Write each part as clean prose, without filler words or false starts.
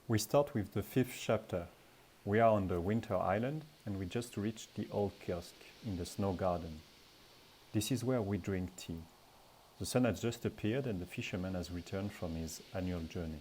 We start with the 5th chapter. We are on the Winter Island and we just reached the old kiosk in the snow garden. This is where we drink tea. The sun has just appeared and the fisherman has returned from his annual journey.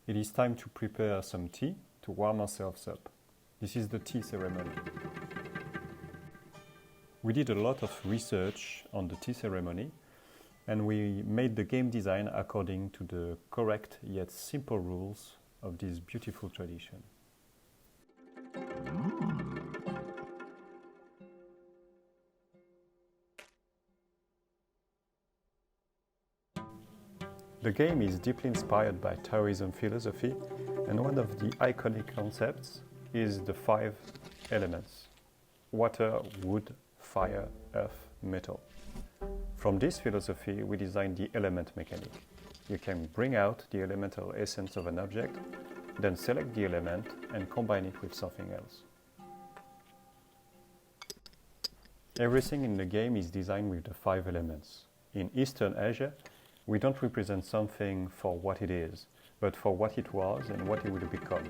It is time to prepare some tea to warm ourselves up. This is the tea ceremony. We did a lot of research on the tea ceremony and we made the game design according to the correct yet simple rules of this beautiful tradition. The game is deeply inspired by Taoism philosophy, and one of the iconic concepts is the 5 elements: water, wood, fire, earth, metal. From this philosophy, we designed the element mechanic. You can bring out the elemental essence of an object, then select the element and combine it with something else. Everything in the game is designed with the 5 elements. In Eastern Asia, we don't represent something for what it is, but for what it was and what it would become.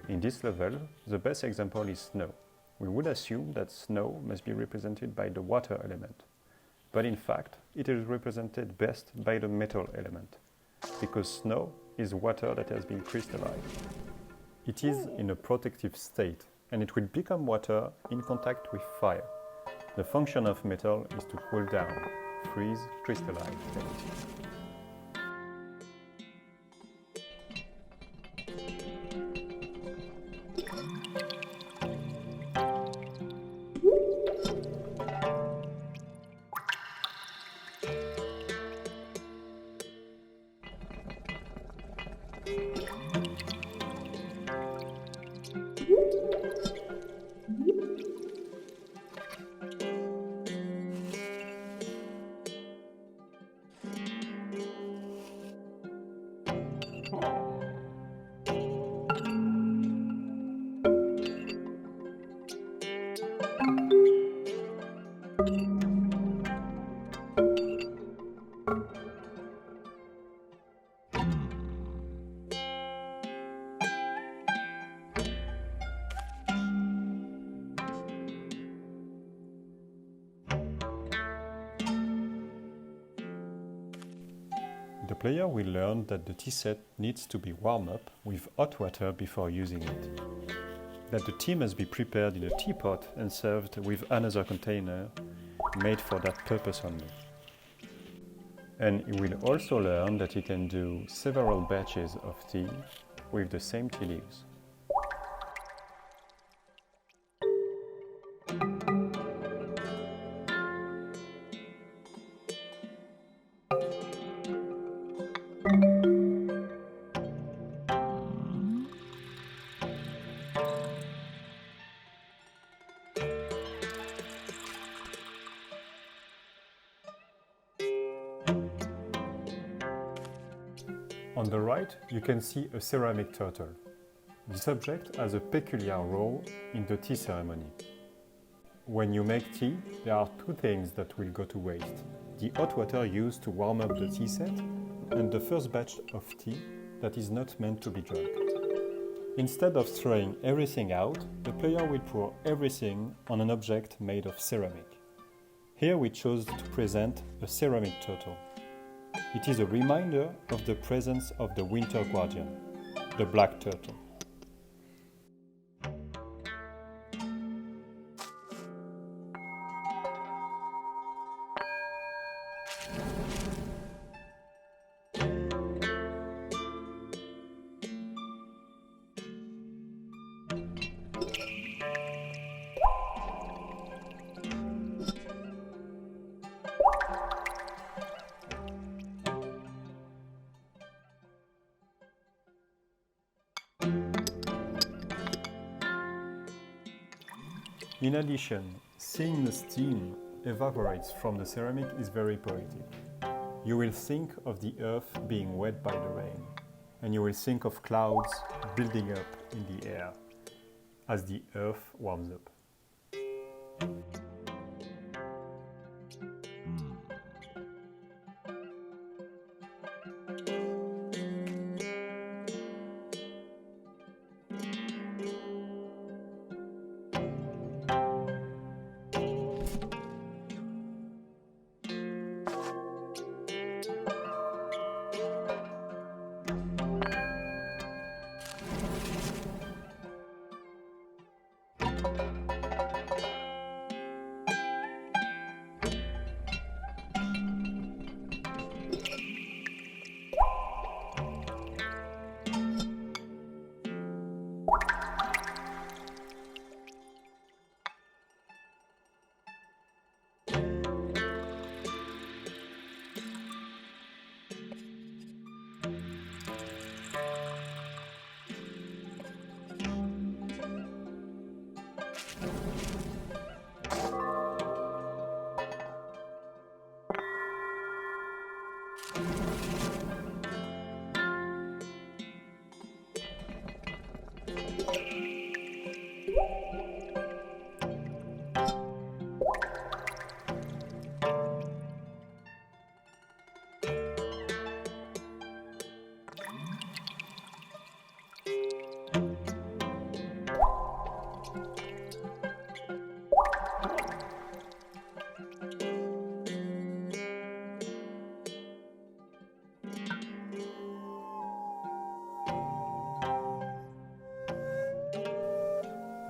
In this level, the best example is snow. We would assume that snow must be represented by the water element. But in fact, it is represented best by the metal element, because snow is water that has been crystallized. It is in a protective state, and it will become water in contact with fire. The function of metal is to cool down, freeze, crystallize anything. The player will learn that the tea set needs to be warmed up with hot water before using it, that the tea must be prepared in a teapot and served with another container made for that purpose only. And he will also learn that he can do several batches of tea with the same tea leaves. On the right, you can see a ceramic turtle. This object has a peculiar role in the tea ceremony. When you make tea, there are 2 things that will go to waste: the hot water used to warm up the tea set and the first batch of tea that is not meant to be drunk. Instead of throwing everything out, the player will pour everything on an object made of ceramic. Here we chose to present a ceramic turtle. It is a reminder of the presence of the winter guardian, the black turtle. In addition, seeing the steam evaporates from the ceramic is very poetic. You will think of the earth being wet by the rain, and you will think of clouds building up in the air as the earth warms up.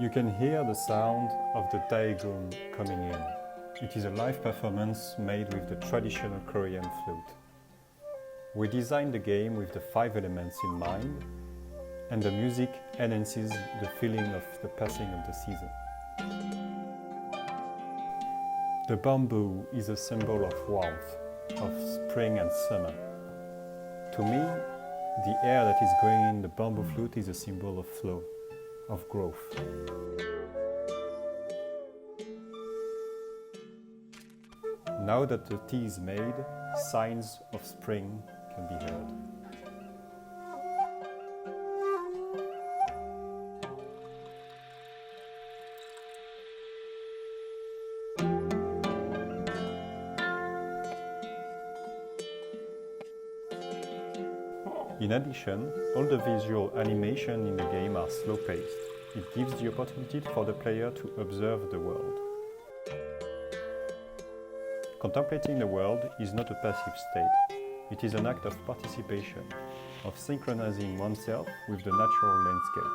You can hear the sound of the daegeum coming in. It is a live performance made with the traditional Korean flute. We designed the game with the 5 elements in mind, and the music enhances the feeling of the passing of the season. The bamboo is a symbol of warmth, of spring and summer. To me, the air that is going in the bamboo flute is a symbol of flow, of growth. Now that the tea is made, signs of spring can be heard. In addition, all the visual animation in the game are slow-paced. It gives the opportunity for the player to observe the world. Contemplating the world is not a passive state. It is an act of participation, of synchronizing oneself with the natural landscape.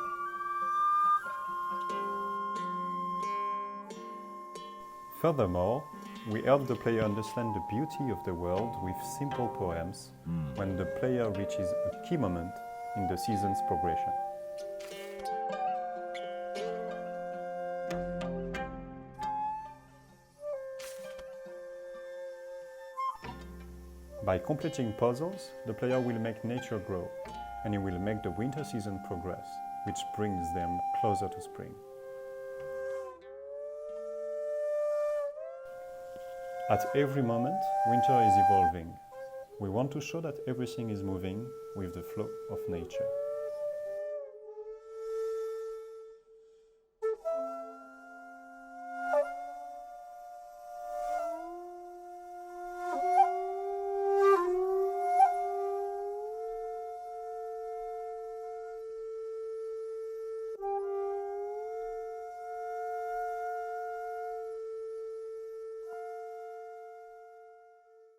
Furthermore, we help the player understand the beauty of the world with simple poems when the player reaches a key moment in the season's progression. By completing puzzles, the player will make nature grow, and he will make the winter season progress, which brings them closer to spring. At every moment, winter is evolving. We want to show that everything is moving with the flow of nature.